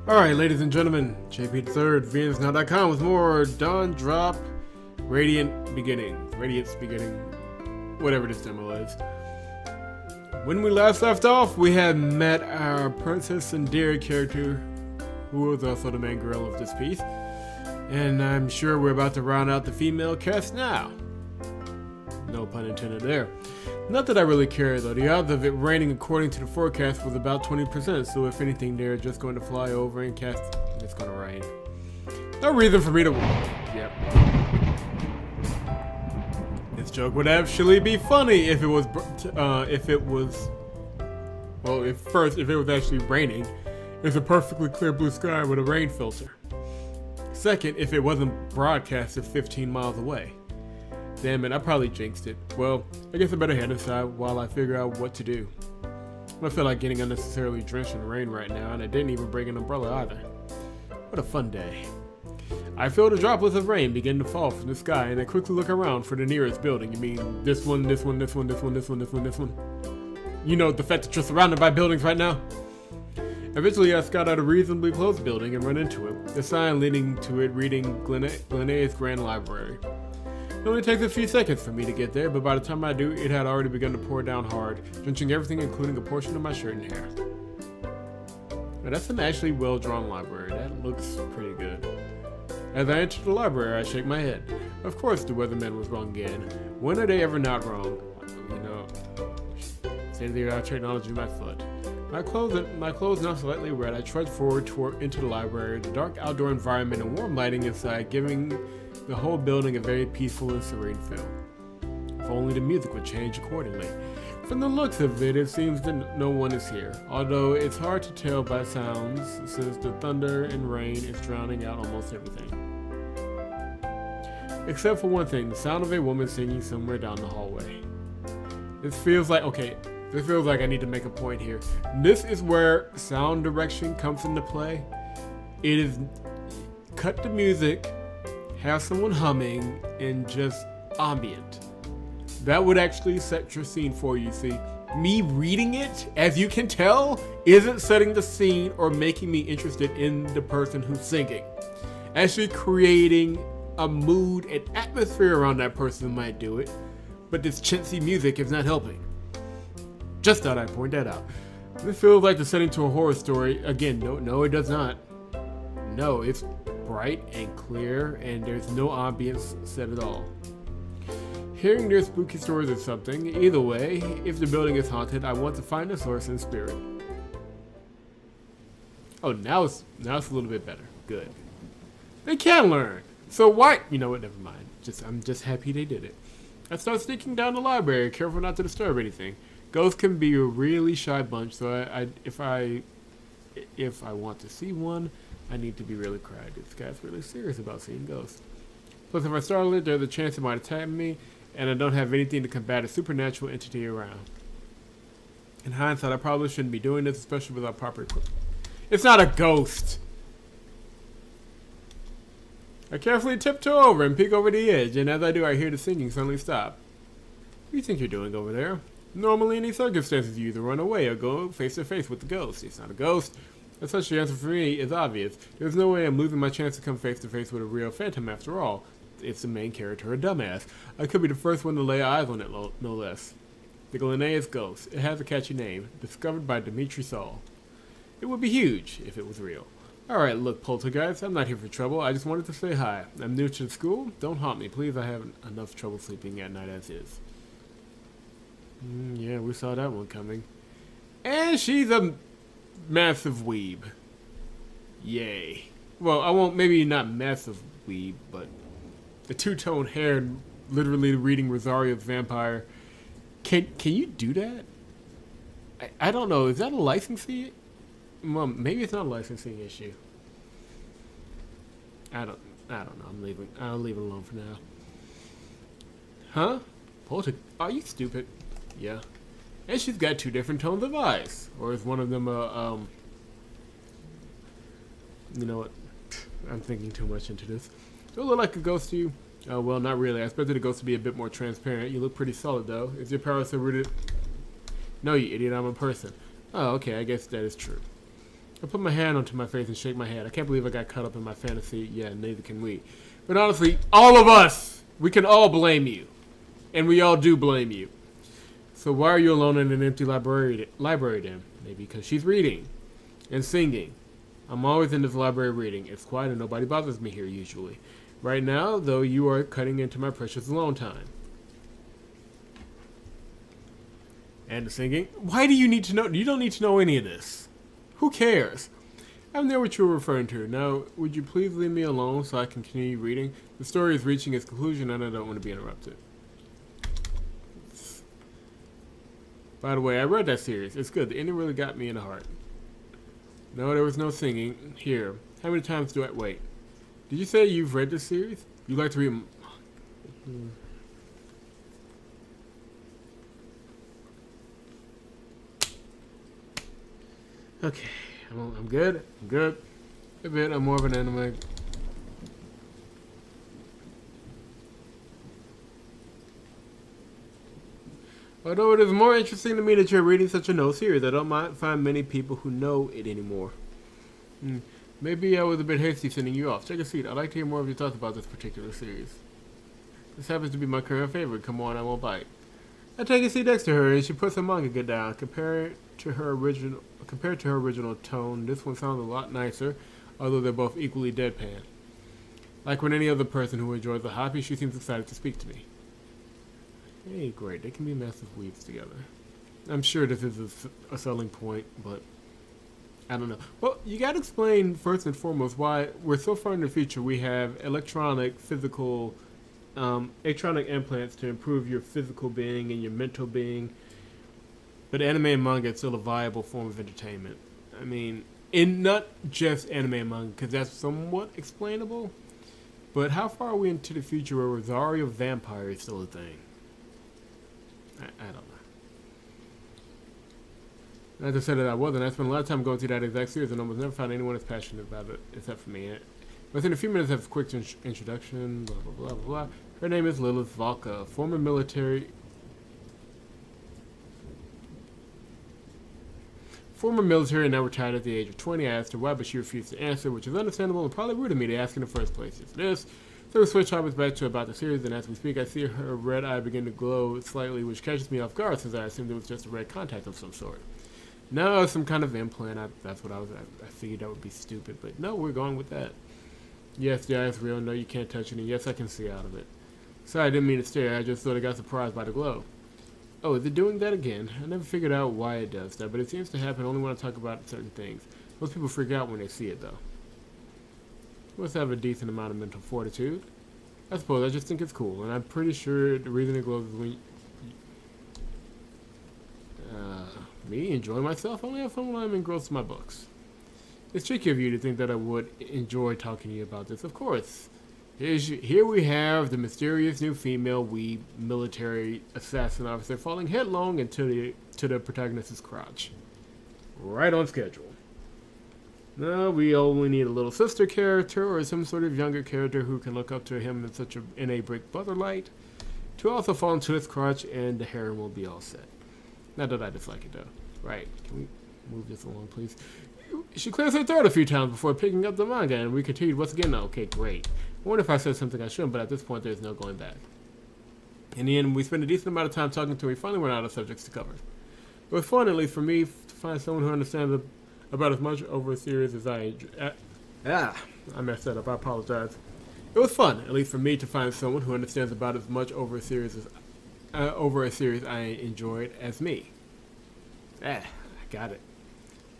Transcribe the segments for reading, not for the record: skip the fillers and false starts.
Alright, ladies and gentlemen, JP3rd, VNSNow.com with more Dawn Drop Radiance Beginning, whatever this demo is. When we last left off, we had met our Princess Indira character, who was also the main girl of this piece, and I'm sure we're about to round out the female cast now. No pun intended there. Not that I really care though, the odds of it raining according to the forecast was about 20%, so if anything they're just going to fly over and cast, it's going to rain. No reason for me to... Yep. This joke would actually be funny if it was actually raining. It's a perfectly clear blue sky with a rain filter. Second, if it wasn't broadcasted 15 miles away. Damn it, I probably jinxed it. Well, I guess I better head inside while I figure out what to do. I feel like getting unnecessarily drenched in rain right now, and I didn't even bring an umbrella either. What a fun day. I feel the droplets of rain begin to fall from the sky, and I quickly look around for the nearest building. You mean this one, this one, this one, this one, this one, this one, this one? You know, the fact that you're surrounded by buildings right now? Eventually, I scout out a reasonably close building and run into it. The sign leading to it reading Glenna's Grand Library. It only takes a few seconds for me to get there, but by the time I do, it had already begun to pour down hard, drenching everything including a portion of my shirt and hair. Now, that's an actually well-drawn library. That looks pretty good. As I enter the library, I shake my head. Of course the weatherman was wrong again. When are they ever not wrong? You know, state-of-the-art technology my foot. My clothes now slightly red, I trudge forward into the library, the dark outdoor environment and warm lighting inside giving the whole building a very peaceful and serene feel. If only the music would change accordingly. From the looks of it, it seems that no one is here, although it's hard to tell by sounds since the thunder and rain is drowning out almost everything. Except for one thing, the sound of a woman singing somewhere down the hallway. This feels like I need to make a point here. This is where sound direction comes into play. It is cut the music, have someone humming, and just ambient. That would actually set your scene for you, see. Me reading it, as you can tell, isn't setting the scene or making me interested in the person who's singing. Actually creating a mood and atmosphere around that person might do it, but this chintzy music is not helping. Just thought I'd point that out. This feels like the setting to a horror story. Again, no, it does not. No, it's bright and clear, and there's no ambience set at all. Hearing their spooky stories or something, either way, if the building is haunted, I want to find the source in spirit. Oh, now it's a little bit better. Good. They can learn. So why? You know what? Never mind. I'm just happy they did it. I start sneaking down the library, careful not to disturb anything. Ghosts can be a really shy bunch, so if I want to see one, I need to be really quiet. This guy's really serious about seeing ghosts. Plus, if I startle it, there's a chance it might attack me, and I don't have anything to combat a supernatural entity around. In hindsight, I probably shouldn't be doing this, especially without proper equipment. It's not a ghost! I carefully tiptoe over and peek over the edge, and as I do, I hear the singing suddenly stop. What do you think you're doing over there? Normally, in these circumstances, you either run away or go face to face with the ghost. It's not a ghost. As such, the answer for me is obvious. There's no way I'm losing my chance to come face to face with a real phantom after all. It's the main character, a dumbass. I could be the first one to lay eyes on it, no less. The Glenna's Ghost. It has a catchy name, discovered by Dimitri Saul. It would be huge if it was real. Alright, look, poltergeist, I'm not here for trouble. I just wanted to say hi. I'm new to the school. Don't haunt me, please. I have enough trouble sleeping at night as is. Yeah, we saw that one coming. And she's a massive weeb. Yay. Well, I won't, maybe not massive weeb, but the two-tone hair, literally reading Rosario's vampire. Can you do that? I don't know. Is that a licensing? Well, maybe it's not a licensing issue. I don't know. I'll leave it alone for now. Huh? Are you stupid? Yeah. And she's got two different tones of eyes. Or is one of them you know what? I'm thinking too much into this. Do I look like a ghost to you? Oh, well, not really. I expected the ghost to be a bit more transparent. You look pretty solid, though. Is your power so rooted? No, you idiot. I'm a person. Oh, okay. I guess that is true. I put my hand onto my face and shake my head. I can't believe I got caught up in my fantasy. Yeah, neither can we. But honestly, all of us, we can all blame you. And we all do blame you. So why are you alone in an empty library then? Maybe because she's reading and singing. I'm always in this library reading. It's quiet and nobody bothers me here usually. Right now, though, you are cutting into my precious alone time. And the singing? Why do you need to know? You don't need to know any of this. Who cares? I know what you're referring to. Now, would you please leave me alone so I can continue reading? The story is reaching its conclusion and I don't want to be interrupted. By the way, I read that series. It's good. The ending really got me in the heart. No, there was no singing. Here. How many times do I... Wait. Did you say you've read this series? You like to read... Okay. I'm good. I'm good. A bit. I'm more of an anime. Although it is more interesting to me that you're reading such a no series, I don't find many people who know it anymore. Maybe I was a bit hasty sending you off. Take a seat. I'd like to hear more of your thoughts about this particular series. This happens to be my current favorite. Come on, I won't bite. I take a seat next to her, and she puts her manga down. Compared to her original tone, this one sounds a lot nicer, although they're both equally deadpan. Like when any other person who enjoys the hobby, she seems excited to speak to me. Hey, great. They can be massive weaves together. I'm sure this is a selling point, but I don't know. Well, you got to explain first and foremost why we're so far in the future. We have electronic implants to improve your physical being and your mental being. But anime and manga is still a viable form of entertainment. I mean, and not just anime and manga, because that's somewhat explainable. But how far are we into the future where Rosario Vampire is still a thing? I don't know. As I said that I wasn't. I spent a lot of time going through that exact series and almost never found anyone as passionate about it except for me. Within a few minutes of a quick introduction, blah, blah, blah, blah, blah. Her name is Lilith Valka, former military and now retired at the age of 20. I asked her why, but she refused to answer, which is understandable and probably rude of me to ask in the first place. It's this. So we switch topics back to about the series, and as we speak, I see her red eye begin to glow slightly, which catches me off guard since I assumed it was just a red contact of some sort. No, some kind of implant. That's what I figured that would be stupid, but no, we're going with that. Yes, the eye is real. No, you can't touch it, and yes, I can see out of it. Sorry, I didn't mean to stare. I just thought I got surprised by the glow. Oh, is it doing that again? I never figured out why it does that, but it seems to happen only when I talk about certain things. Most people freak out when they see it, though. You must have a decent amount of mental fortitude. I suppose I just think it's cool, and I'm pretty sure the reason it glows is when me enjoying myself. I only have fun when I'm engrossed in my books. It's tricky of you to think that I would enjoy talking to you about this. Of course. Here we have the mysterious new female military assassin officer falling headlong into the protagonist's crotch. Right on schedule. No, we only need a little sister character or some sort of younger character who can look up to him in a brick brother light to also fall into his crotch, and the harem will be all set. Not that I dislike it, though. Right. Can we move this along, please? She clears her throat a few times before picking up the manga, and we continued once again. Okay, great. I wonder if I said something I shouldn't, but at this point, there's no going back. In the end, we spent a decent amount of time talking to her. We finally ran out of subjects to cover. It was fun, at least for me, to find someone who understands about as much over a series as I enjoy. I messed that up. I apologize. It was fun, at least for me, to find someone who understands about as much over a series I enjoyed as me. I got it.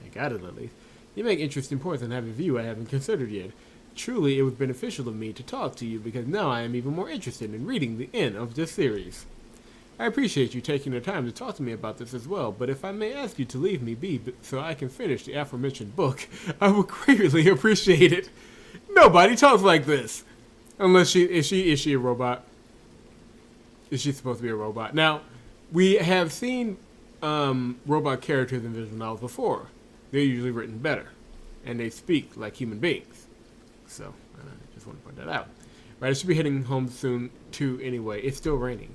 I got it, at least. You make interesting points and have a view I haven't considered yet. Truly, it was beneficial of me to talk to you because now I am even more interested in reading the end of this series. I appreciate you taking the time to talk to me about this as well, but if I may ask you to leave me be so I can finish the aforementioned book, I would greatly appreciate it. Nobody talks like this. Unless is she a robot? Is she supposed to be a robot? Now, we have seen robot characters in visual novels before. They're usually written better, and they speak like human beings. So, I just want to point that out. Right, I should be heading home soon, too, anyway. It's still raining.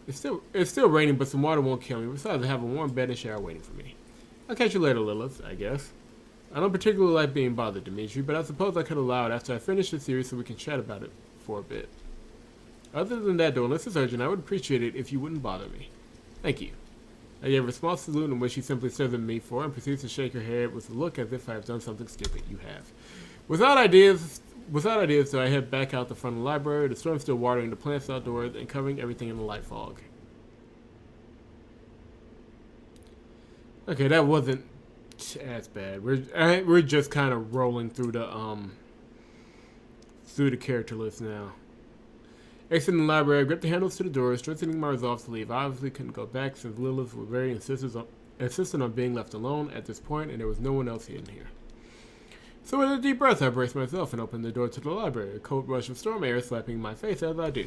It's still raining, but some water won't kill me. Besides, I have a warm bed and shower waiting for me. I'll catch you later, Lilith, I guess. I don't particularly like being bothered, Dimitri, but I suppose I could allow it after I finish the series so we can chat about it for a bit. Other than that, though, unless it's urgent, I would appreciate it if you wouldn't bother me. Thank you. I gave her a small salute in which she simply stares at me for and proceeds to shake her head with a look as if I have done something stupid. You have. Without ideas, so I head back out the front of the library, the storm still watering the plants outdoors and covering everything in the light fog. Okay, that wasn't as bad. We're just kind of rolling through the character list now. Exiting the library, I gripped the handles to the door, strengthening my resolve to leave. I obviously couldn't go back since Lilith was very insistent on being left alone at this point, and there was no one else in here. So with a deep breath, I braced myself and opened the door to the library, a cold rush of storm air slapping my face as I do.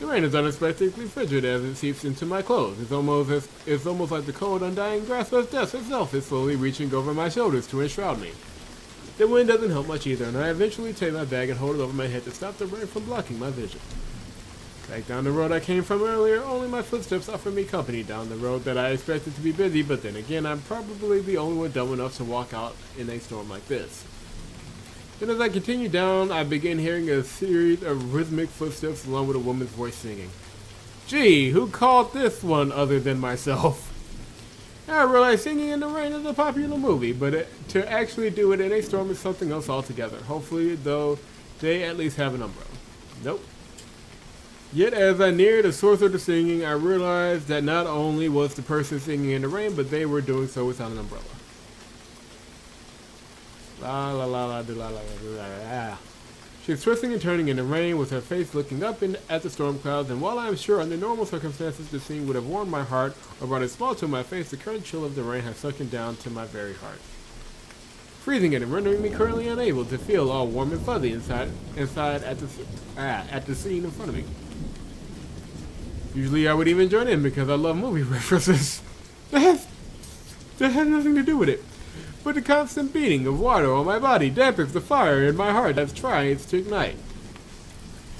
The rain is unexpectedly frigid as it seeps into my clothes. It's almost like the cold, undying grasp of death itself is slowly reaching over my shoulders to enshroud me. The wind doesn't help much either, and I eventually take my bag and hold it over my head to stop the rain from blocking my vision. Back down the road I came from earlier, only my footsteps offer me company down the road that I expected to be busy, but then again, I'm probably the only one dumb enough to walk out in a storm like this. Then as I continue down, I begin hearing a series of rhythmic footsteps along with a woman's voice singing. Gee, who called this one other than myself? I realize Singing in the Rain is a popular movie, but to actually do it in a storm is something else altogether. Hopefully, though, they at least have an umbrella. Nope. Yet as I neared the source of the singing, I realized that not only was the person singing in the rain, but they were doing so without an umbrella. La la la la la la la la. She was twisting and turning in the rain with her face looking up at the storm clouds, and while I am sure under normal circumstances the scene would have warmed my heart or brought a smile to my face, the current chill of the rain has sunken down to my very heart, freezing it and rendering me currently unable to feel all warm and fuzzy inside at the scene in front of me. Usually I would even join in because I love movie references. That has nothing to do with it. But the constant beating of water on my body dampens the fire in my heart that's trying to ignite.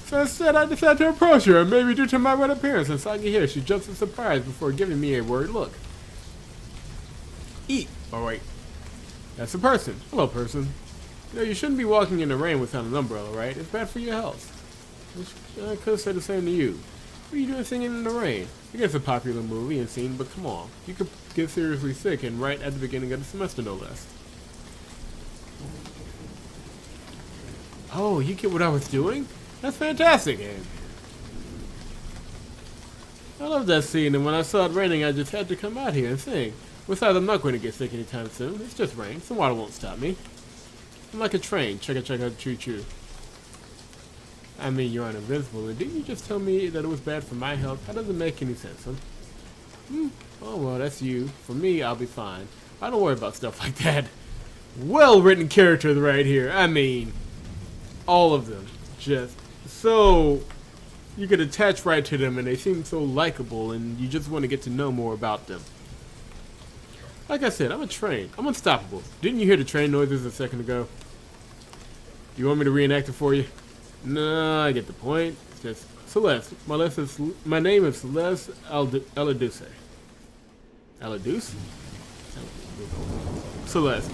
So instead, I decide to approach her, and maybe due to my red appearance and saggy hair, she jumps in surprise before giving me a worried look. Eat. Oh wait, that's a person. Hello, person. You know, you shouldn't be walking in the rain without an umbrella, right? It's bad for your health. I could have said the same to you. What are you doing singing in the rain? I guess it's a popular movie and scene, but come on. You could get seriously sick, and right at the beginning of the semester, no less. Oh, you get what I was doing? That's fantastic, Anne. I love that scene, and when I saw it raining, I just had to come out here and sing. Besides, I'm not going to get sick anytime soon. It's just rain. Some water won't stop me. I'm like a train. Chugga chugga choo choo. I mean, you're invincible, and didn't you just tell me that it was bad for my health? That doesn't make any sense, huh? Oh, well, that's you. For me, I'll be fine. I don't worry about stuff like that. Well-written characters right here. I mean, all of them. Just so you could attach right to them, and they seem so likable, and you just want to get to know more about them. Like I said, I'm a train. I'm unstoppable. Didn't you hear the train noises a second ago? Do you want me to reenact it for you? No, I get the point. It's just Celeste. My name is Celeste Aladuce. Aladuce? Celeste.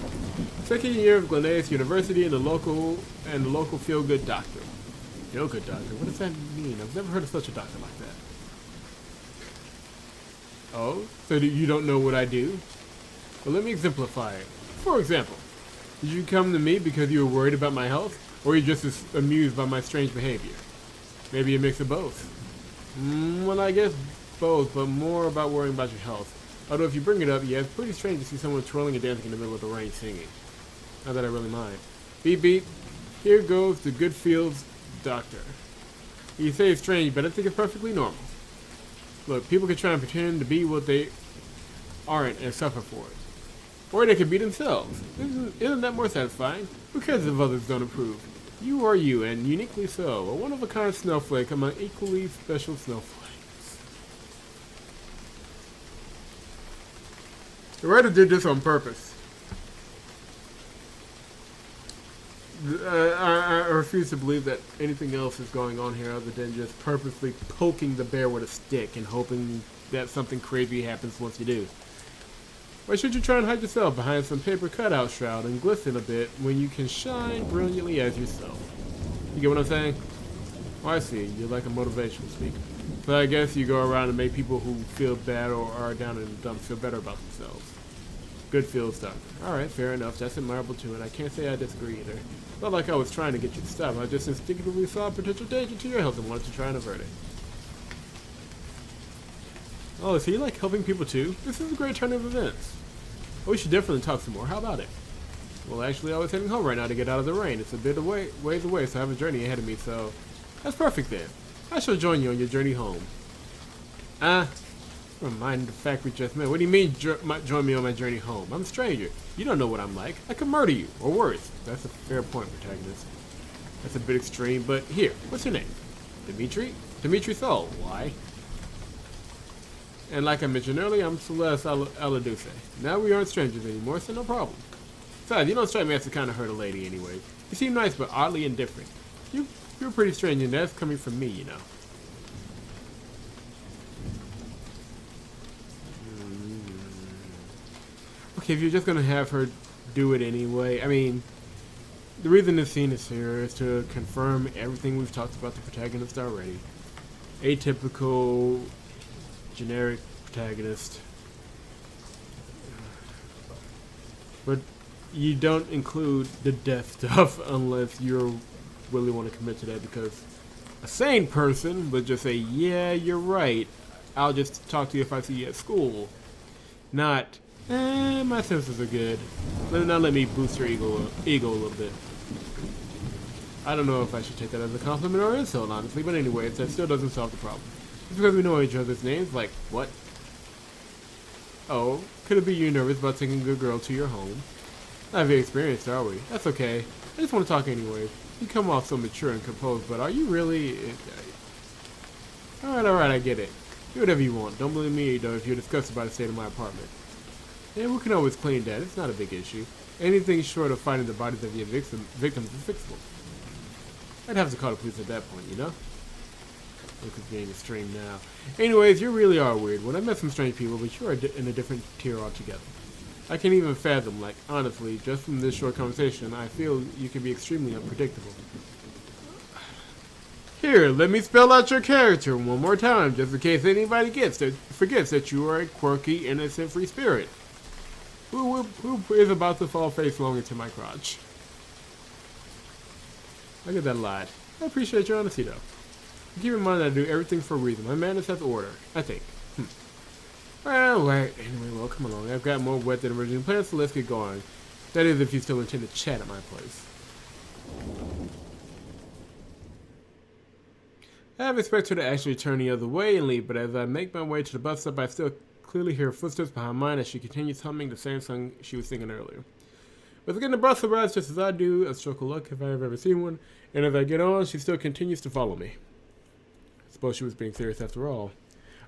Second year of Glenais University and the local feel-good doctor. Feel-good doctor? What does that mean? I've never heard of such a doctor like that. Oh, so you don't know what I do? Well, let me exemplify it. For example, did you come to me because you were worried about my health? Or are you just amused by my strange behavior? Maybe a mix of both. Well, I guess both, but more about worrying about your health. Although if you bring it up, yeah, it's pretty strange to see someone twirling and dancing in the middle of the rain singing. Not that I really mind. Beep beep. Here goes the good feels doctor. You say it's strange, but I think it's perfectly normal. Look, people can try and pretend to be what they aren't and suffer for it. Or they could be themselves. Isn't that more satisfying? Who cares if others don't approve? You are you, and uniquely so. A one-of-a-kind snowflake among equally special snowflakes. The writer did this on purpose. I refuse to believe that anything else is going on here other than just purposely poking the bear with a stick and hoping that something crazy happens once you do. Why should you try and hide yourself behind some paper cutout shroud and glisten a bit when you can shine brilliantly as yourself? You get what I'm saying? Oh, I see. You're like a motivational speaker. So I guess you go around and make people who feel bad or are down in the dumps feel better about themselves. Good feels done. Alright, fair enough. That's admirable too, and I can't say I disagree either. Not like I was trying to get you to stop. I just instinctively saw a potential danger to your health and wanted to try and avert it. Oh, is he like helping people too? This is a great turn of events. Oh, we should definitely talk some more. How about it? Well, actually, I was heading home right now to get out of the rain. It's a bit of ways away, so I have a journey ahead of me, so that's perfect then. I shall join you on your journey home. Remind the fact we just met. What do you mean join me on my journey home? I'm a stranger. You don't know what I'm like. I could murder you, or worse. That's a fair point, protagonist. That's a bit extreme, but here, what's your name? Dimitri? Dimitri Sol. Why? And like I mentioned earlier, I'm Celeste Aladuce. Now we aren't strangers anymore, so no problem. Besides, you don't strike me as the kind of hurt a lady anyway. You seem nice, but oddly indifferent. You're pretty strange, and that's coming from me, you know. Okay, if you're just gonna have her do it anyway, I mean, the reason this scene is here is to confirm everything we've talked about the protagonist already. Atypical, generic protagonist. But you don't include the death stuff unless you really want to commit to that, because a sane person would just say, yeah, you're right, I'll just talk to you if I see you at school. Not, my senses are good. Now let me boost your ego a little bit. I don't know if I should take that as a compliment or insult, honestly, but anyway, that still doesn't solve the problem. Just because we know each other's names, like, what? Oh, could it be you're nervous about taking a good girl to your home? Not very experienced, are we? That's okay. I just want to talk anyway. You come off so mature and composed, but are you really? Alright, I get it. Do whatever you want. Don't blame me, though, if you're disgusted by the state of my apartment. And we can always clean that. It's not a big issue. Anything short of finding the bodies of your victims is fixable. I'd have to call the police at that point, you know? Look, it's getting extreme now. Anyways, you really are weird. When I met some strange people, but you are in a different tier altogether. I can't even fathom, like, honestly, just from this short conversation, I feel you can be extremely unpredictable. Here, let me spell out your character one more time, just in case anybody forgets that you are a quirky, innocent, free spirit. Who is about to fall face long into my crotch? I get that a lot. I appreciate your honesty, though. Keep in mind that I do everything for a reason. My madness has order, I think. Well, right. Anyway, well, come along. I've got more wet than originally planned, so let's get going. That is, if you still intend to chat at my place. I have expected her to actually turn the other way and leave, but as I make my way to the bus stop, I still clearly hear footsteps behind mine as she continues humming the same song she was singing earlier. But again, the bus arrives just as I do, a stroke of luck if I've ever seen one, and as I get on, she still continues to follow me. I suppose she was being serious after all.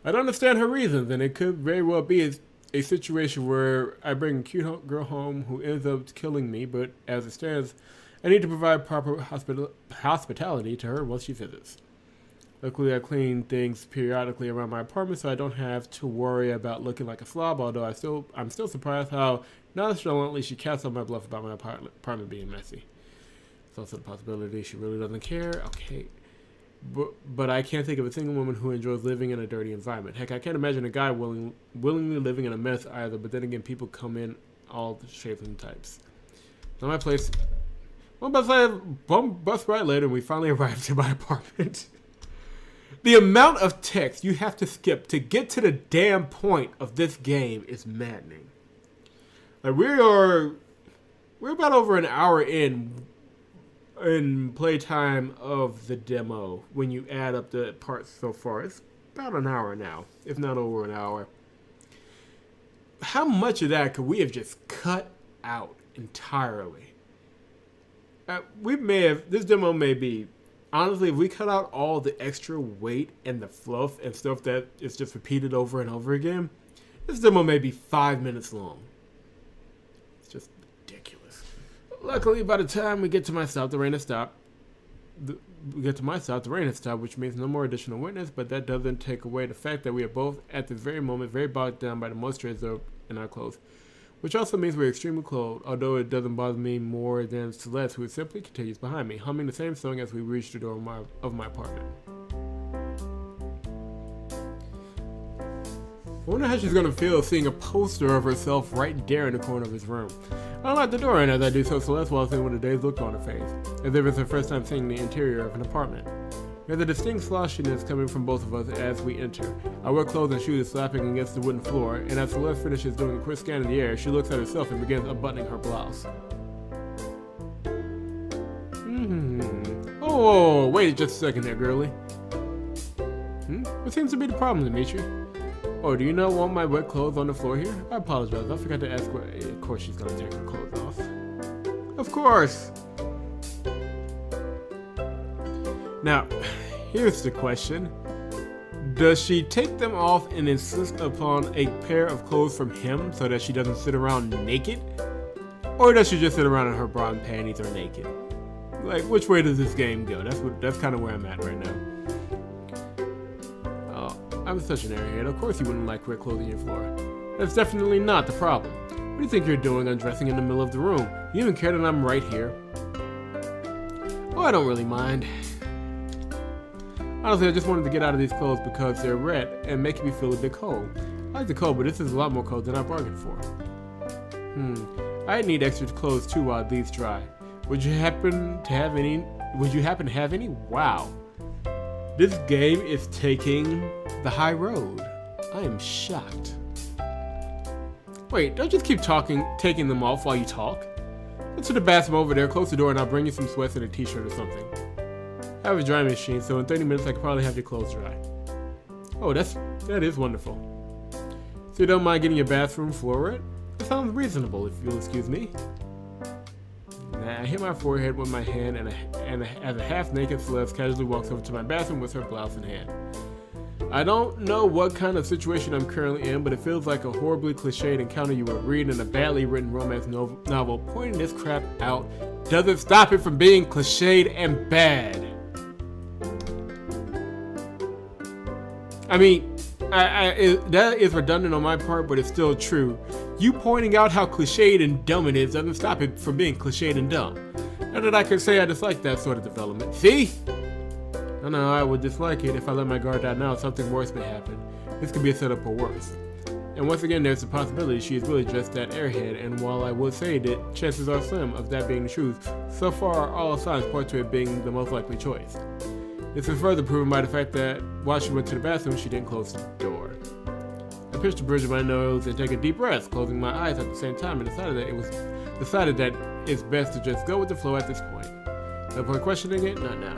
I don't understand her reasons, and it could very well be a situation where I bring a cute girl home who ends up killing me, but as it stands, I need to provide proper hospitality to her once she visits. Luckily, I clean things periodically around my apartment, so I don't have to worry about looking like a slob, although I'm still surprised how nonchalantly she casts on my bluff about my apartment being messy. It's also the possibility she really doesn't care. Okay. But I can't think of a single woman who enjoys living in a dirty environment. Heck, I can't imagine a guy willingly living in a mess either, but then again, people come in all the shapes and types. So my place, one bus ride later, and we finally arrived to my apartment. The amount of text you have to skip to get to the damn point of this game is maddening. Like, we're about over an hour in playtime of the demo. When you add up the parts so far, it's about an hour now, if not over an hour. How much of that could we have just cut out entirely? This demo may be, honestly, if we cut out all the extra weight and the fluff and stuff that is just repeated over and over again, this demo may be 5 minutes long. It's just ridiculous. Luckily, by the time we get to my stop, the rain has stopped. Which means no more additional witness, but that doesn't take away the fact that we are both, at this very moment, very bogged down by the moisture absorbed in our clothes. Which also means we're extremely cold, although it doesn't bother me more than Celeste, who simply continues behind me, humming the same song as we reach the door of my apartment. I wonder how she's gonna feel seeing a poster of herself right there in the corner of his room. I unlock the door, and as I do so, Celeste walks in with a dazed look on her face, as if it's her first time seeing the interior of an apartment. There's a distinct sloshiness coming from both of us as we enter. Our wet clothes and shoes slapping against the wooden floor, and as Celeste finishes doing a quick scan of the air, she looks at herself and begins unbuttoning her blouse. Oh, wait just a second there, girlie. What seems to be the problem, Dimitri? Oh, do you not want my wet clothes on the floor here? I apologize, I forgot to ask what... Of course she's gonna take her clothes off. Of course! Now, here's the question. Does she take them off and insist upon a pair of clothes from him so that she doesn't sit around naked? Or does she just sit around in her bra and panties or naked? Like, which way does this game go? That's kind of where I'm at right now. I'm such an airhead. Of course you wouldn't like wet clothing on your floor. That's definitely not the problem. What do you think you're doing undressing in the middle of the room? You even care that I'm right here? Oh, I don't really mind. Honestly, I just wanted to get out of these clothes because they're red and make me feel a bit cold. I like the cold, but this is a lot more cold than I bargained for. I need extra clothes too while these dry. Would you happen to have any? Wow. This game is taking the high road. I am shocked. Wait, don't just keep taking them off while you talk. Let's to the bathroom over there, close the door, and I'll bring you some sweats and a t-shirt or something. I have a drying machine, so in 30 minutes I can probably have your clothes dry. Oh, that is wonderful. So you don't mind getting your bathroom floor wet? That sounds reasonable, if you'll excuse me. I hit my forehead with my hand, and as a half-naked Celeste casually walks over to my bathroom with her blouse in hand. I don't know what kind of situation I'm currently in, but it feels like a horribly cliched encounter you would read in a badly written romance novel. Pointing this crap out doesn't stop it from being cliched and bad. I mean, that is redundant on my part, but it's still true. You pointing out how cliched and dumb it is doesn't stop it from being cliched and dumb. Not that I could say I dislike that sort of development. See? I know I would dislike it if I let my guard down now. Something worse may happen. This could be a setup for worse. And once again, there's the possibility she is really just that airhead, and while I would say that chances are slim of that being the truth, so far all signs point to it being the most likely choice. This is further proven by the fact that while she went to the bathroom, she didn't close the door. I pinched the bridge of my nose and take a deep breath, closing my eyes at the same time, and decided that it's best to just go with the flow at this point. No point questioning it, not now.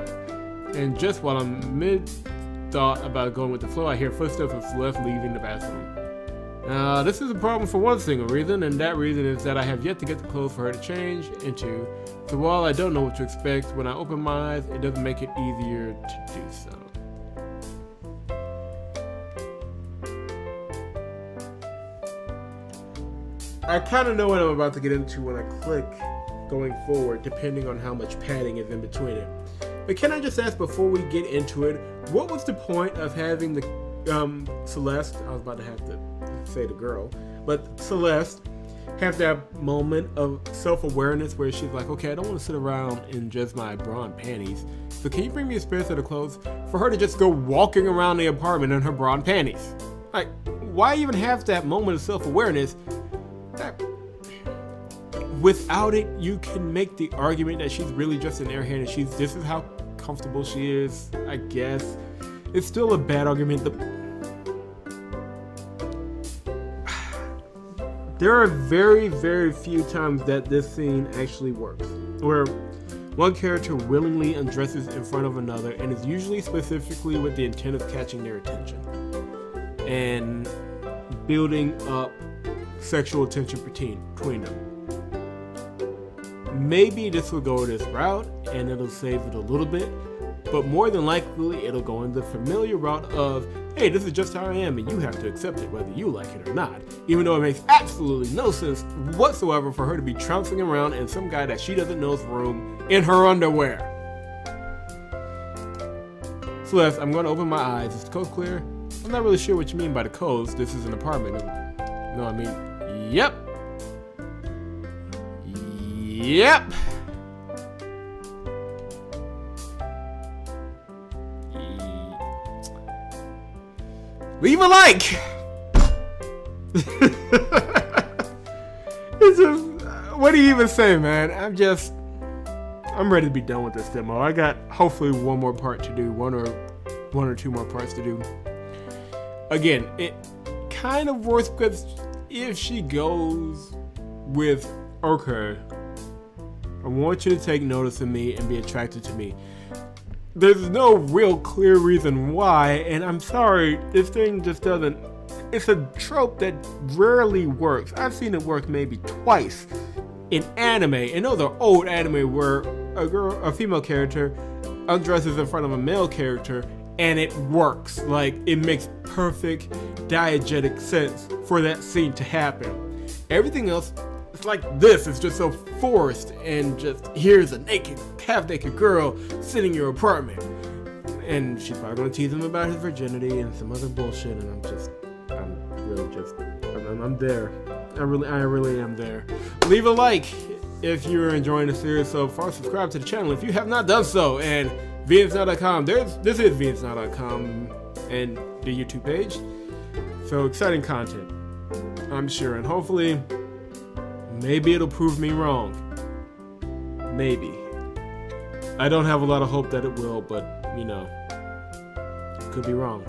And just while I'm mid-thought about going with the flow, I hear footsteps of Celeste leaving the bathroom. Now, this is a problem for one single reason, and that reason is that I have yet to get the clothes for her to change into, so while I don't know what to expect, when I open my eyes, it doesn't make it easier to do so. I kind of know what I'm about to get into when I click going forward, depending on how much padding is in between it. But can I just ask before we get into it, what was the point of having the Celeste, I was about to have to say the girl, but Celeste have that moment of self-awareness where she's like, okay, I don't want to sit around in just my bra and panties, so can you bring me a spare set of clothes? For her to just go walking around the apartment in her bra and panties. Like, why even have that moment of self-awareness? Without it, you can make the argument that she's really just an airhead and this is how comfortable she is, I guess. It's still a bad argument. There are very, very few times that this scene actually works, where one character willingly undresses in front of another, and is usually specifically with the intent of catching their attention and building up sexual tension between them. Maybe this will go this route and it'll save it a little bit, but more than likely it'll go in the familiar route of, hey, this is just how I am and you have to accept it whether you like it or not, even though it makes absolutely no sense whatsoever for her to be trouncing around in some guy that she doesn't know's room in her underwear. Celeste, I'm going to open my eyes. Is the coast clear? I'm not really sure what you mean by the coast. This is an apartment. No, I mean, yep. Yep. Leave a like. It's just, what do you even say, man? I'm ready to be done with this demo. I got hopefully one more part to do, one or two more parts to do. Again, it kind of works because if she goes with, okay, I want you to take notice of me and be attracted to me. There's no real clear reason why, and I'm sorry, this thing just doesn't. It's a trope that rarely works. I've seen it work maybe twice in anime, and those are old anime where a female character undresses in front of a male character, and it works. Like, it makes perfect diegetic sense for that scene to happen. Everything else, it's like this. It's just so forced, and just here's a half-naked girl sitting in your apartment, and she's probably gonna tease him about his virginity and some other bullshit. And I'm there. I really am there. Leave a like if you're enjoying the series so far. Subscribe to the channel if you have not done so. And VNsNow.com. This is VNsNow.com and the YouTube page. So exciting content, I'm sure, and hopefully, maybe it'll prove me wrong. Maybe. I don't have a lot of hope that it will, but you know, could be wrong.